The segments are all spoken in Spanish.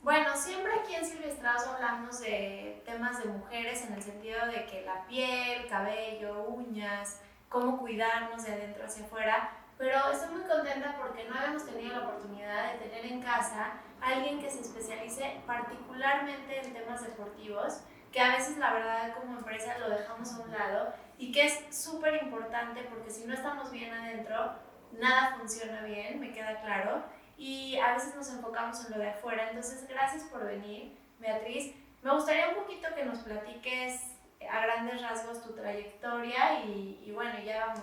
Bueno, siempre aquí en Silvestrados hablamos de temas de mujeres en el sentido de que la piel, cabello, uñas, cómo cuidarnos de adentro hacia afuera, pero estoy muy contenta porque no habíamos tenido la oportunidad de tener en casa a alguien que se especialice particularmente en temas deportivos, que a veces la verdad como empresa lo dejamos a un lado y que es súper importante porque si no estamos bien adentro, nada funciona bien, me queda claro y a veces nos enfocamos en lo de afuera. Entonces, gracias por venir, Beatriz. Me gustaría un poquito que nos platiques a grandes rasgos tu trayectoria y bueno, ya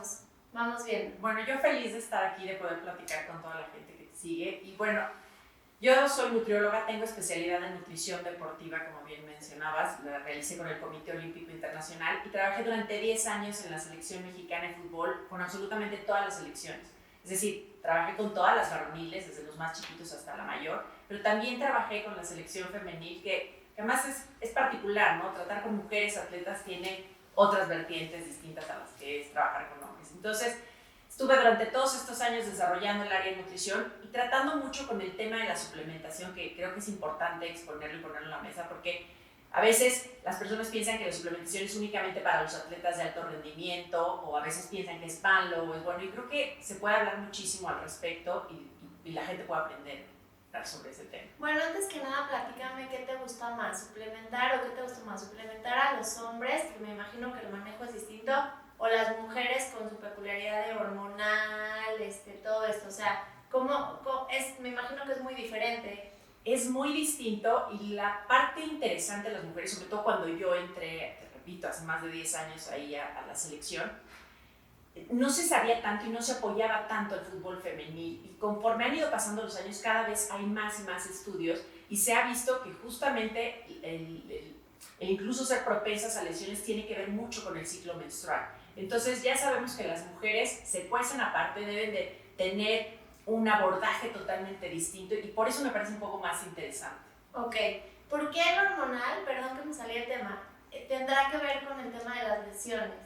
vamos viendo. Bueno, yo feliz de estar aquí, de poder platicar con toda la gente que te sigue. Y bueno, yo soy nutrióloga, tengo especialidad en nutrición deportiva, como bien mencionabas, la realicé con el Comité Olímpico Internacional y trabajé durante 10 años en la selección mexicana de fútbol con absolutamente todas las selecciones. Es decir, trabajé con todas las varoniles, desde los más chiquitos hasta la mayor, pero también trabajé con la selección femenil, que además es particular, ¿no? Tratar con mujeres atletas tiene otras vertientes distintas a las que es trabajar con hombres. Entonces, estuve durante todos estos años desarrollando el área de nutrición y tratando mucho con el tema de la suplementación, que creo que es importante exponerlo y ponerlo en la mesa, porque a veces las personas piensan que la suplementación es únicamente para los atletas de alto rendimiento, o a veces piensan que es malo o es bueno, y creo que se puede hablar muchísimo al respecto y la gente puede aprender sobre ese tema. Bueno, antes que nada, platícame qué te gusta más, suplementar o qué te gusta más, suplementar a los hombres, que me imagino que el manejo es distinto, o las mujeres con su peculiaridad de hormonal, todo esto, o sea, me imagino que es muy diferente. Es muy distinto y la parte interesante de las mujeres, sobre todo cuando yo entré, te repito, hace más de 10 años ahí a la selección, no se sabía tanto y no se apoyaba tanto el fútbol femenil, y conforme han ido pasando los años cada vez hay más y más estudios y se ha visto que justamente el incluso ser propensas a lesiones tiene que ver mucho con el ciclo menstrual. Entonces ya sabemos que las mujeres se cuecen aparte, deben de tener un abordaje totalmente distinto y por eso me parece un poco más interesante. Ok, ¿por qué el hormonal, perdón que me salí del tema, tendrá que ver con el tema de las lesiones?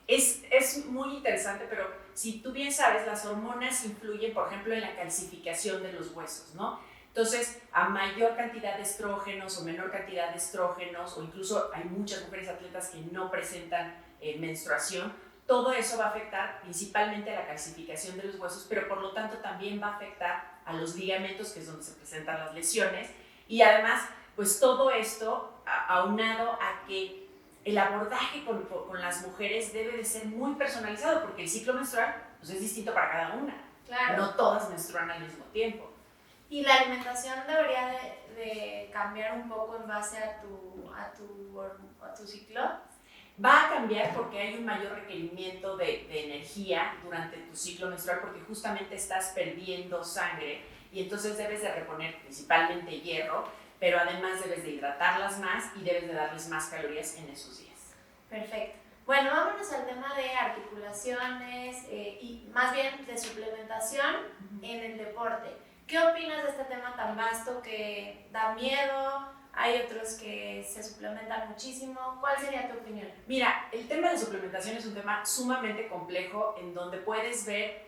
Es muy interesante, pero si tú bien sabes, las hormonas influyen, por ejemplo, en la calcificación de los huesos, ¿no? Entonces, a mayor cantidad de estrógenos o menor cantidad de estrógenos, o incluso hay muchas mujeres atletas que no presentan menstruación, todo eso va a afectar principalmente a la calcificación de los huesos, pero por lo tanto también va a afectar a los ligamentos, que es donde se presentan las lesiones, y además, pues todo esto aunado a que el abordaje con las mujeres debe de ser muy personalizado, porque el ciclo menstrual pues, es distinto para cada una. Claro. No todas menstruan al mismo tiempo. Y la alimentación debería de cambiar un poco en base a tu ciclo. Va a cambiar porque hay un mayor requerimiento de energía durante tu ciclo menstrual, porque justamente estás perdiendo sangre y entonces debes de reponer principalmente hierro, pero además debes de hidratarlas más y debes de darles más calorías en esos días. Perfecto. Bueno, vámonos al tema de articulaciones y más bien de suplementación en el deporte. ¿Qué opinas de este tema tan vasto que da miedo? Hay otros que se suplementan muchísimo. ¿Cuál sería tu opinión? Mira, el tema de suplementación es un tema sumamente complejo en donde puedes ver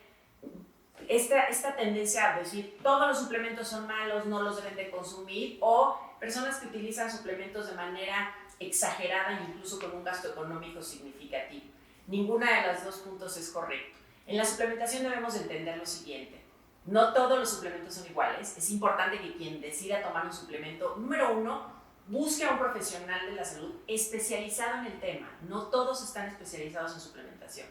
esta tendencia a decir todos los suplementos son malos, no los deben de consumir, o personas que utilizan suplementos de manera exagerada e incluso con un gasto económico significativo. Ninguna de los dos puntos es correcto. En la suplementación debemos entender lo siguiente: no todos los suplementos son iguales. Es importante que quien decida tomar un suplemento, número uno, busque a un profesional de la salud especializado en el tema. No todos están especializados en suplementación.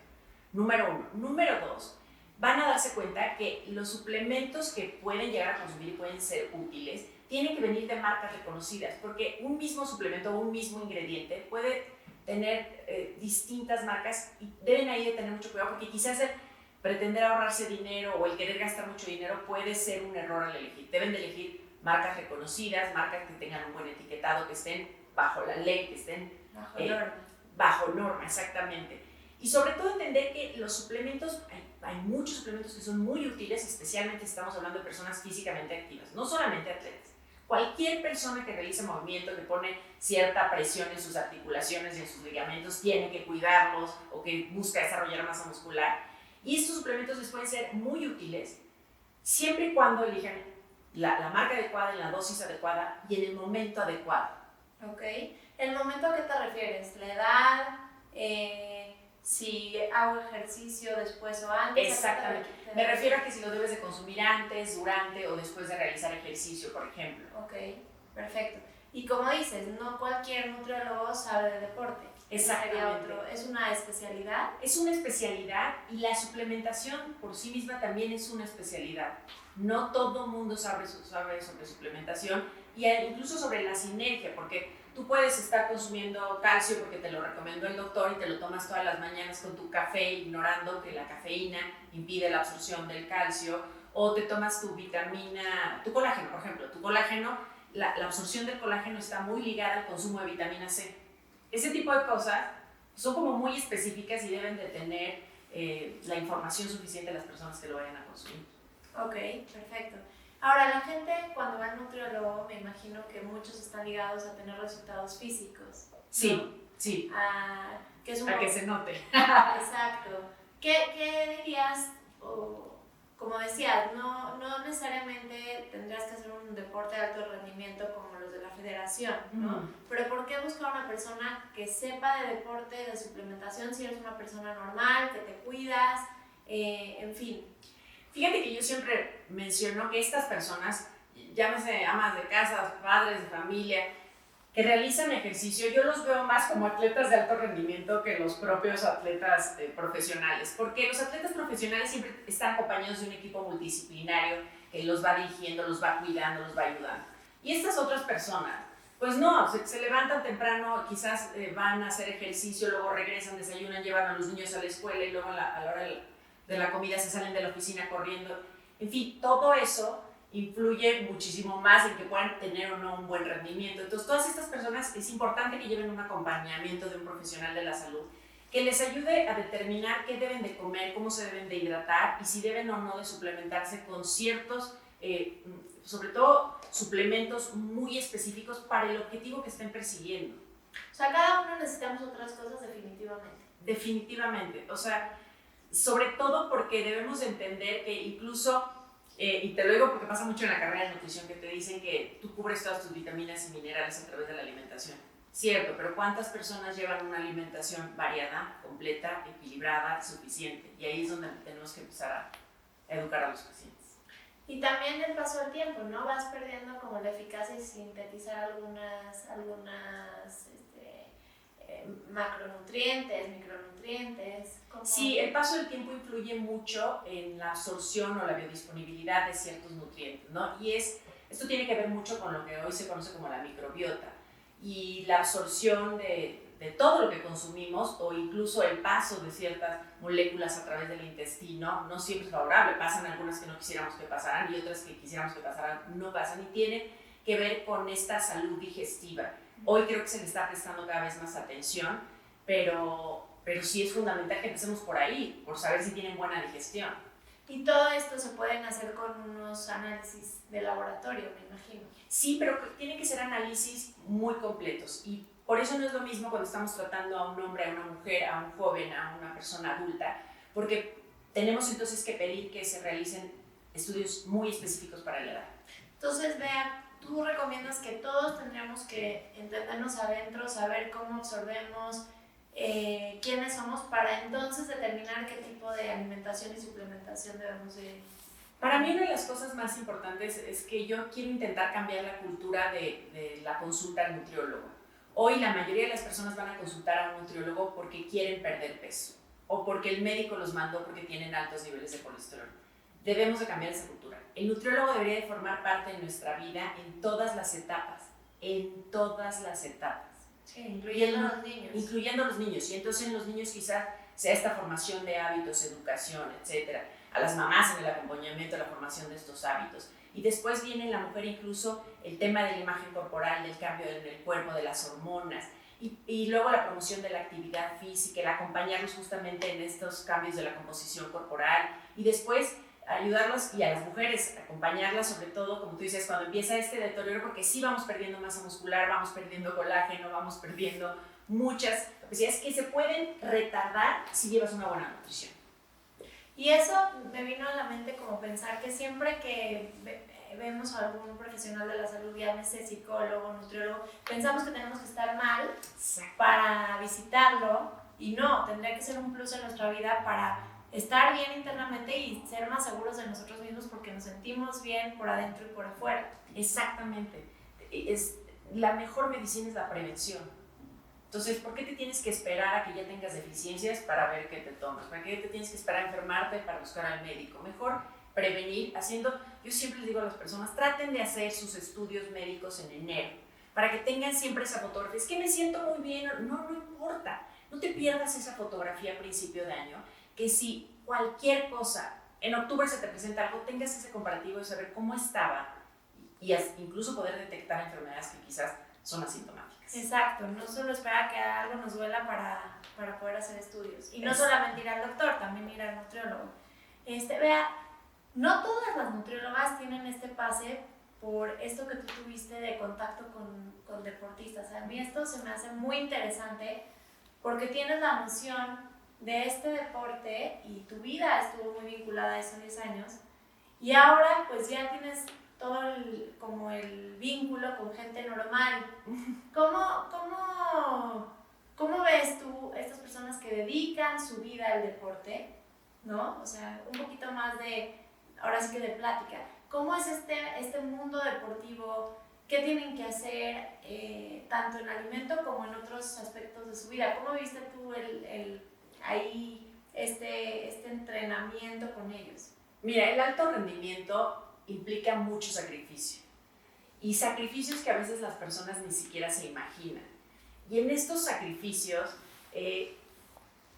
Número uno. Número dos, van a darse cuenta que los suplementos que pueden llegar a consumir y pueden ser útiles tienen que venir de marcas reconocidas, porque un mismo suplemento o un mismo ingrediente puede tener distintas marcas y deben ahí de tener mucho cuidado, porque quizás el pretender ahorrarse dinero o el querer gastar mucho dinero puede ser un error al elegir. Deben de elegir marcas reconocidas, marcas que tengan un buen etiquetado, que estén bajo la ley, que estén bajo norma, exactamente. Y sobre todo entender que los suplementos, hay muchos suplementos que son muy útiles, especialmente si estamos hablando de personas físicamente activas, no solamente atletas. Cualquier persona que realice movimiento, que pone cierta presión en sus articulaciones y en sus ligamentos, tiene que cuidarlos o que busca desarrollar masa muscular. Y estos suplementos les pueden ser muy útiles siempre y cuando elijan la marca adecuada, en la dosis adecuada y en el momento adecuado. Ok. ¿El momento a qué te refieres? ¿La edad? Si hago ejercicio después o antes. Exactamente. Me refiero a que si lo debes de consumir antes, durante o después de realizar ejercicio, por ejemplo. Ok, perfecto. Y como dices, no cualquier nutriólogo sabe de deporte. Exactamente. ¿Es una especialidad? Es una especialidad y la suplementación por sí misma también es una especialidad. No todo mundo sabe sobre suplementación y incluso sobre la sinergia, porque tú puedes estar consumiendo calcio porque te lo recomendó el doctor y te lo tomas todas las mañanas con tu café, ignorando que la cafeína impide la absorción del calcio, o te tomas tu vitamina, tu colágeno, por ejemplo. Tu colágeno, la absorción del colágeno está muy ligada al consumo de vitamina C. Ese tipo de cosas son como muy específicas y deben de tener la información suficiente de las personas que lo vayan a consumir. Ok, perfecto. Ahora, la gente cuando va al nutriólogo, me imagino que muchos están ligados a tener resultados físicos, ¿no? Sí, sí. Que es a que se note. Exacto. ¿Qué dirías? Como decías, no necesariamente tendrías que hacer un deporte de alto rendimiento como los de la federación, ¿no? Pero ¿por qué buscar una persona que sepa de deporte, de suplementación, si eres una persona normal, que te cuidas, en fin? Fíjate que yo siempre menciono que estas personas, llámese amas de casa, padres de familia, que realizan ejercicio, yo los veo más como atletas de alto rendimiento que los propios atletas profesionales, porque los atletas profesionales siempre están acompañados de un equipo multidisciplinario que los va dirigiendo, los va cuidando, los va ayudando. Y estas otras personas, pues no, se levantan temprano, quizás van a hacer ejercicio, luego regresan, desayunan, llevan a los niños a la escuela y luego a la hora de la comida se salen de la oficina corriendo. En fin, todo eso influye muchísimo más en que puedan tener o no un buen rendimiento. Entonces, todas estas personas es importante que lleven un acompañamiento de un profesional de la salud que les ayude a determinar qué deben de comer, cómo se deben de hidratar y si deben o no de suplementarse con ciertos, sobre todo suplementos muy específicos para el objetivo que estén persiguiendo. O sea, cada uno necesitamos otras cosas definitivamente. Definitivamente, o sea, sobre todo porque debemos entender que incluso, y te lo digo porque pasa mucho en la carrera de nutrición, que te dicen que tú cubres todas tus vitaminas y minerales a través de la alimentación. Cierto, pero ¿cuántas personas llevan una alimentación variada, completa, equilibrada, suficiente? Y ahí es donde tenemos que empezar a educar a los pacientes. Y también el paso del tiempo, ¿no? Vas perdiendo como la eficacia y sintetizar algunas macronutrientes, micronutrientes. Sí, el paso del tiempo influye mucho en la absorción o la biodisponibilidad de ciertos nutrientes, ¿no? Y esto tiene que ver mucho con lo que hoy se conoce como la microbiota y la absorción de todo lo que consumimos o incluso el paso de ciertas moléculas a través del intestino no siempre es favorable. Pasan algunas que no quisiéramos que pasaran y otras que quisiéramos que pasaran no pasan y tiene que ver con esta salud digestiva. Hoy creo que se le está prestando cada vez más atención, pero sí es fundamental que empecemos por ahí, por saber si tienen buena digestión. Y todo esto se pueden hacer con unos análisis de laboratorio, me imagino. Sí, pero tienen que ser análisis muy completos y por eso no es lo mismo cuando estamos tratando a un hombre, a una mujer, a un joven, a una persona adulta, porque tenemos entonces que pedir que se realicen estudios muy específicos para la edad. Entonces, Bea, tú recomiendas que todos tendríamos que entendernos adentro, saber cómo absorbemos, quiénes somos, para entonces determinar qué tipo de alimentación y suplementación debemos de... Para mí una de las cosas más importantes es que yo quiero intentar cambiar la cultura de la consulta al nutriólogo. Hoy la mayoría de las personas van a consultar a un nutriólogo porque quieren perder peso o porque el médico los mandó porque tienen altos niveles de colesterol. Debemos de cambiar esa cultura. El nutriólogo debería de formar parte de nuestra vida en todas las etapas, en todas las etapas. Sí, incluyendo a los niños. Incluyendo a los niños. Y entonces en los niños quizás sea esta formación de hábitos, educación, etcétera. A las mamás en el acompañamiento, la formación de estos hábitos. Y después viene en la mujer incluso el tema de la imagen corporal, del cambio en el cuerpo, de las hormonas. Y luego la promoción de la actividad física, el acompañarlos justamente en estos cambios de la composición corporal. Y después ayudarlos y a las mujeres, acompañarlas sobre todo, como tú dices, cuando empieza este deterioro, porque sí vamos perdiendo masa muscular, vamos perdiendo colágeno, vamos perdiendo muchas capacidades que se pueden retardar si llevas una buena nutrición. Y eso me vino a la mente como pensar que siempre que vemos a algún profesional de la salud, llámese psicólogo, nutriólogo, pensamos que tenemos que estar mal para visitarlo, y no, tendría que ser un plus en nuestra vida para estar bien internamente y ser más seguros de nosotros mismos porque nos sentimos bien por adentro y por afuera. Exactamente. La mejor medicina es la prevención. Entonces, ¿por qué te tienes que esperar a que ya tengas deficiencias para ver qué te tomas? ¿Para qué te tienes que esperar a enfermarte para buscar al médico? Mejor prevenir haciendo, yo siempre les digo a las personas, traten de hacer sus estudios médicos en enero, para que tengan siempre esa fotografía. Es que me siento muy bien, no importa, no te pierdas esa fotografía a principio de año, que si cualquier cosa, en octubre se te presenta algo, tengas ese comparativo de saber cómo estaba y incluso poder detectar enfermedades que quizás son asintomáticas. Exacto, no solo esperar que algo nos duela para poder hacer estudios. Y no solamente ir al doctor, también ir al nutriólogo. Vea, no todas las nutriólogas tienen este pase por esto que tú tuviste de contacto con deportistas. A mí esto se me hace muy interesante porque tienes la noción de este deporte y tu vida estuvo muy vinculada a esos 10 años. Y ahora pues ya tienes todo como el vínculo con gente normal. ¿Cómo ves tú estas personas que dedican su vida al deporte, ¿no? O sea, un poquito más ahora sí que de plática. ¿Cómo es este mundo deportivo? ¿Qué tienen que hacer tanto en alimento como en otros aspectos de su vida? ¿Cómo viste tú este entrenamiento con ellos? Mira, el alto rendimiento implica mucho sacrificio y sacrificios que a veces las personas ni siquiera se imaginan. Y en estos sacrificios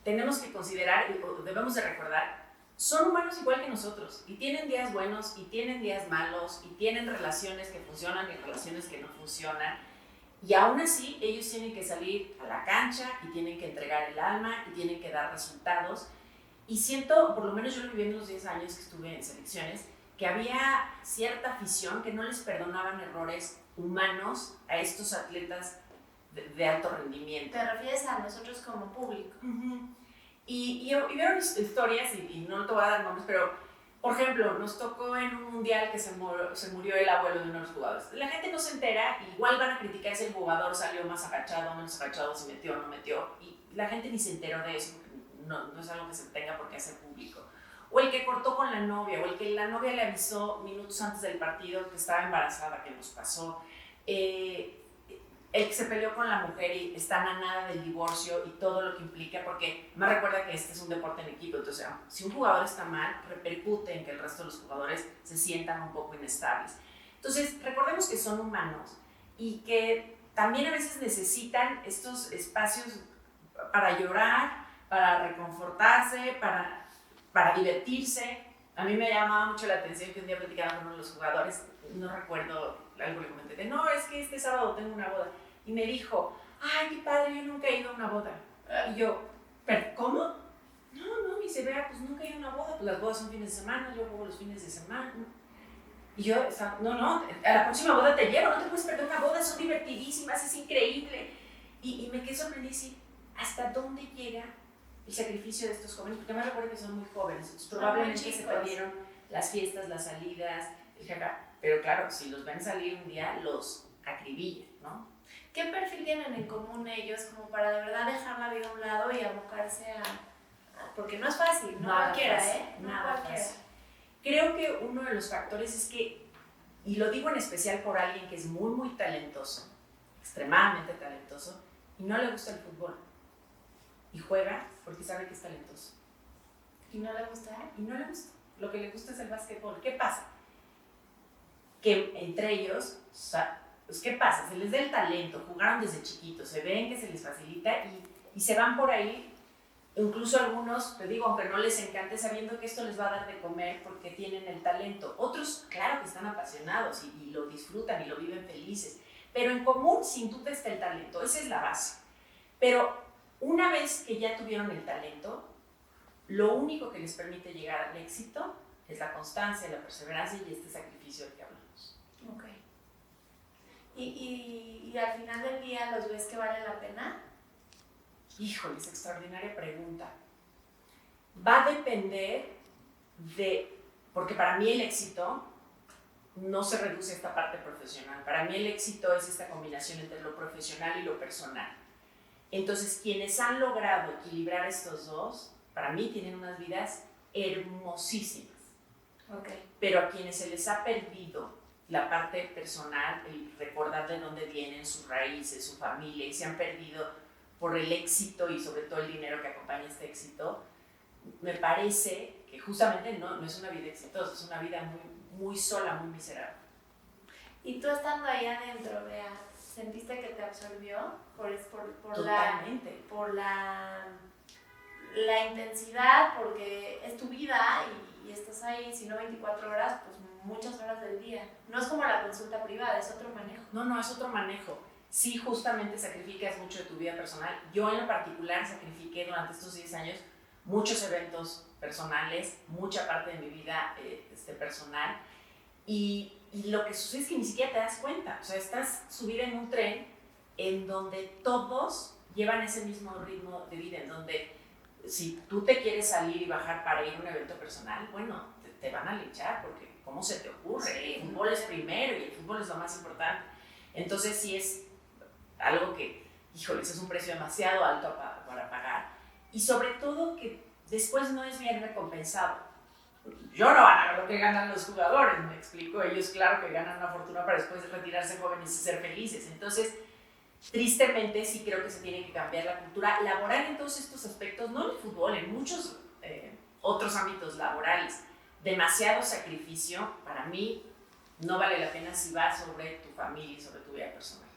tenemos que considerar, y debemos de recordar, son humanos igual que nosotros y tienen días buenos y tienen días malos y tienen relaciones que funcionan y relaciones que no funcionan. Y aún así ellos tienen que salir a la cancha y tienen que entregar el alma y tienen que dar resultados. Y siento, por lo menos yo lo viví en los 10 años que estuve en selecciones, que había cierta afición que no les perdonaban errores humanos a estos atletas de alto rendimiento. ¿Te refieres a nosotros como público? Y vieron historias, y no te voy a dar nombres, pero por ejemplo, nos tocó en un mundial que se murió el abuelo de uno de los jugadores. La gente no se entera, igual van a criticar si el jugador salió más agachado o menos agachado, si metió o no metió, y la gente ni se enteró de eso, no es algo que se tenga por qué hacer público. O el que cortó con la novia, o el que la novia le avisó minutos antes del partido que estaba embarazada, que nos pasó. El que se peleó con la mujer y está a nada del divorcio y todo lo que implica, porque más recuerda que este es un deporte en equipo, entonces si un jugador está mal, repercute en que el resto de los jugadores se sientan un poco inestables. Entonces, recordemos que son humanos y que también a veces necesitan estos espacios para llorar, para reconfortarse, para divertirse. A mí me llamaba mucho la atención que un día platicaba con uno de los jugadores, no recuerdo, algo le comenté, de no, es que este sábado tengo una boda. Y me dijo, ay, qué padre, yo nunca he ido a una boda. Y yo, ¿pero cómo? No, me dice, vea, pues nunca he ido a una boda, pues las bodas son fines de semana, yo juego los fines de semana. Y yo, no, a la próxima boda te llevo, no te puedes perder una boda, son divertidísimas, es increíble. Y me quedé sorprendida y decir, ¿hasta dónde llega el sacrificio de estos jóvenes? Porque me recuerdo que son muy jóvenes, entonces probablemente se perdieron las fiestas, las salidas, el jaja. Pero claro, si los ven salir un día, los acribillan, ¿no? ¿Qué perfil tienen en común ellos como para de verdad dejar la vida a un lado y abocarse porque no es fácil, no cualquiera, Nada fácil. Creo que uno de los factores es que, y lo digo en especial por alguien que es muy, muy talentoso, extremadamente talentoso, y no le gusta el fútbol. Y juega porque sabe que es talentoso. ¿Y no le gusta? Y no le gusta. Lo que le gusta es el básquetbol. ¿Qué pasa? Que entre ellos, pues, ¿qué pasa? Se les da el talento, jugaron desde chiquitos, se ven que se les facilita y se van por ahí. Incluso algunos, te digo, aunque no les encante, sabiendo que esto les va a dar de comer porque tienen el talento. Otros, claro que están apasionados y lo disfrutan y lo viven felices. Pero en común, sin duda, está el talento. Esa es la base. Pero una vez que ya tuvieron el talento, lo único que les permite llegar al éxito es la constancia, la perseverancia y este sacrificio del que hablamos. Ok. ¿Y al final del día los ves que vale la pena? Híjole, es extraordinaria pregunta. Va a depender porque para mí el éxito no se reduce a esta parte profesional. Para mí el éxito es esta combinación entre lo profesional y lo personal. Entonces, quienes han logrado equilibrar estos dos, para mí tienen unas vidas hermosísimas. Okay. Pero a quienes se les ha perdido la parte personal, el recordar de dónde vienen, sus raíces, su familia, y se han perdido por el éxito y sobre todo el dinero que acompaña este éxito, me parece que justamente no es una vida exitosa, es una vida muy sola, muy miserable. Y tú estando ahí adentro, Bea, ¿sentiste que te absorbió por Totalmente. por la intensidad? Porque es tu vida y estás ahí, si no 24 horas, pues muchas horas del día. No es como la consulta privada, es otro manejo. No, es otro manejo. Sí, justamente sacrificas mucho de tu vida personal. Yo en lo particular sacrifiqué durante estos 10 años muchos eventos personales, mucha parte de mi vida personal. Y lo que sucede es que ni siquiera te das cuenta. O sea, estás subida en un tren en donde todos llevan ese mismo ritmo de vida, en donde si tú te quieres salir y bajar para ir a un evento personal, bueno, te van a linchar porque ¿cómo se te ocurre? Sí, el fútbol es primero y el fútbol es lo más importante. Entonces sí es algo que, híjoles, es un precio demasiado alto para pagar. Y sobre todo que después no es bien recompensado. Yo no gano lo que ganan los jugadores, me explico. Ellos claro que ganan una fortuna para después retirarse jóvenes y ser felices. Entonces, tristemente sí creo que se tiene que cambiar la cultura laboral en todos estos aspectos, no en el fútbol, en muchos otros ámbitos laborales. Demasiado sacrificio, para mí, no vale la pena si va sobre tu familia y sobre tu vida personal.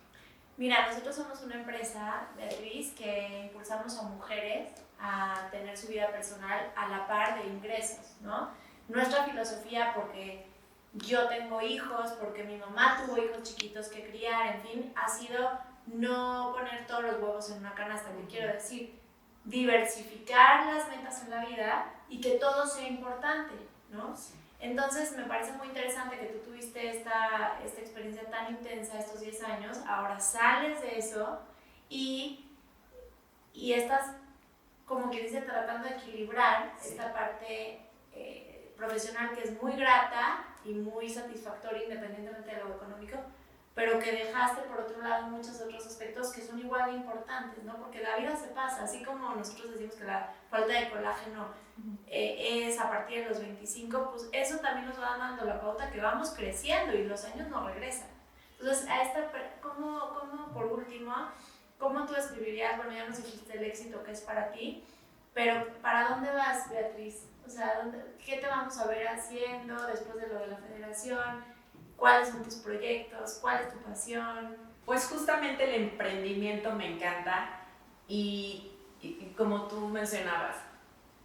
Mira, nosotros somos una empresa, Beatriz, que impulsamos a mujeres a tener su vida personal a la par de ingresos, ¿no? Nuestra filosofía, porque yo tengo hijos, porque mi mamá tuvo hijos chiquitos que criar, en fin, ha sido no poner todos los huevos en una canasta, que quiero decir, diversificar las metas en la vida y que todo sea importante, ¿no? Sí. Entonces me parece muy interesante que tú tuviste esta experiencia tan intensa estos 10 años, ahora sales de eso y estás, como que dice, tratando de equilibrar esta parte profesional que es muy grata y muy satisfactoria independientemente de lo económico, pero que dejaste por otro lado muchos otros aspectos que son igual de importantes, ¿no? Porque la vida se pasa, así como nosotros decimos que la falta de colágeno es a partir de los 25, pues eso también nos va dando la pauta que vamos creciendo y los años no regresan. Entonces, ¿cómo por último, cómo tú describirías, bueno, ya nos dijiste el éxito que es para ti, pero ¿para dónde vas, Beatriz? O sea, ¿qué te vamos a ver haciendo después de lo de la federación? ¿Cuáles son tus proyectos? ¿Cuál es tu pasión? Pues justamente el emprendimiento me encanta y como tú mencionabas,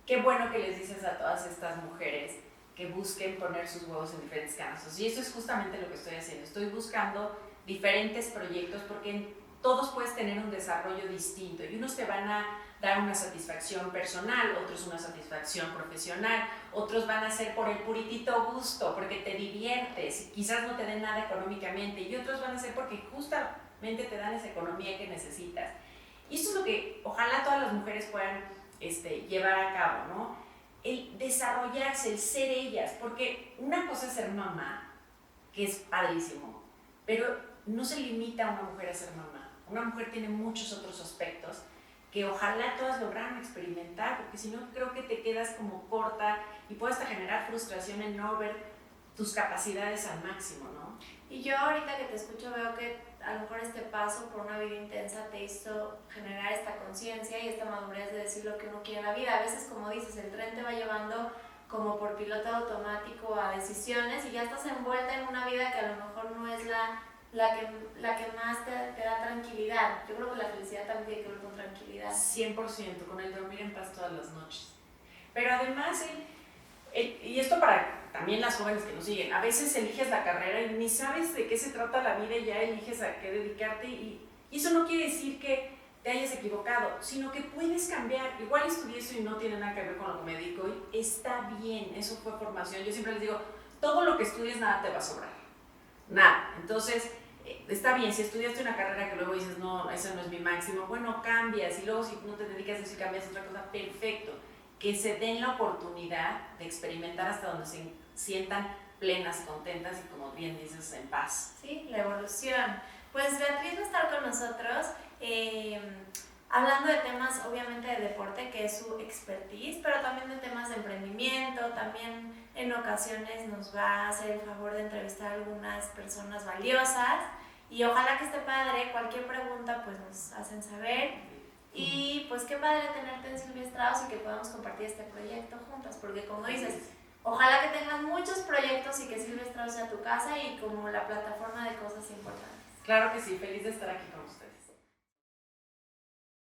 qué bueno que les dices a todas estas mujeres que busquen poner sus huevos en diferentes canastos. Y eso es justamente lo que estoy haciendo. Estoy buscando diferentes proyectos porque en todos puedes tener un desarrollo distinto y unos te van a dar una satisfacción personal, otros una satisfacción profesional, otros van a ser por el puritito gusto, porque te diviertes y quizás no te den nada económicamente, y otros van a ser porque justamente te dan esa economía que necesitas. Y esto es lo que ojalá todas las mujeres puedan llevar a cabo, ¿no? El desarrollarse, el ser ellas, porque una cosa es ser mamá, que es padrísimo, pero no se limita a una mujer a ser mamá. Una mujer tiene muchos otros aspectos que ojalá todas lograran experimentar, porque si no creo que te quedas como corta y puede hasta generar frustración en no ver tus capacidades al máximo, ¿no? Y yo ahorita que te escucho veo que a lo mejor este paso por una vida intensa te hizo generar esta conciencia y esta madurez de decir lo que uno quiere en la vida. A veces, como dices, el tren te va llevando como por piloto automático a decisiones y ya estás envuelta en una vida que a lo mejor no es la que más te da tranquilidad. Yo creo que la felicidad también tiene que ver con tranquilidad. 100%, con el dormir en paz todas las noches. Pero además, y esto para también las jóvenes que nos siguen, a veces eliges la carrera y ni sabes de qué se trata la vida y ya eliges a qué dedicarte y eso no quiere decir que te hayas equivocado, sino que puedes cambiar. Igual estudié eso y no tiene nada que ver con lo que me dedico y está bien, eso fue formación. Yo siempre les digo, todo lo que estudies nada te va a sobrar, nada. Entonces, está bien, si estudiaste una carrera que luego dices, no, eso no es mi máximo, bueno, cambias y luego si no te dedicas a eso y cambias a otra cosa, perfecto. Que se den la oportunidad de experimentar hasta donde se sientan plenas, contentas y, como bien dices, en paz. Sí, la evolución. Pues Beatriz va a estar con nosotros hablando de temas obviamente de deporte, que es su expertise, pero también de temas de emprendimiento. También en ocasiones nos va a hacer el favor de entrevistar a algunas personas valiosas y ojalá que esté padre. Cualquier pregunta pues nos hacen saber. Y pues qué padre tenerte en Silvia Strauss y que podamos compartir este proyecto juntas, porque como dices, ojalá que tengas muchos proyectos y que Silvia Strauss sea tu casa y como la plataforma de cosas importantes. Claro que sí, feliz de estar aquí con ustedes.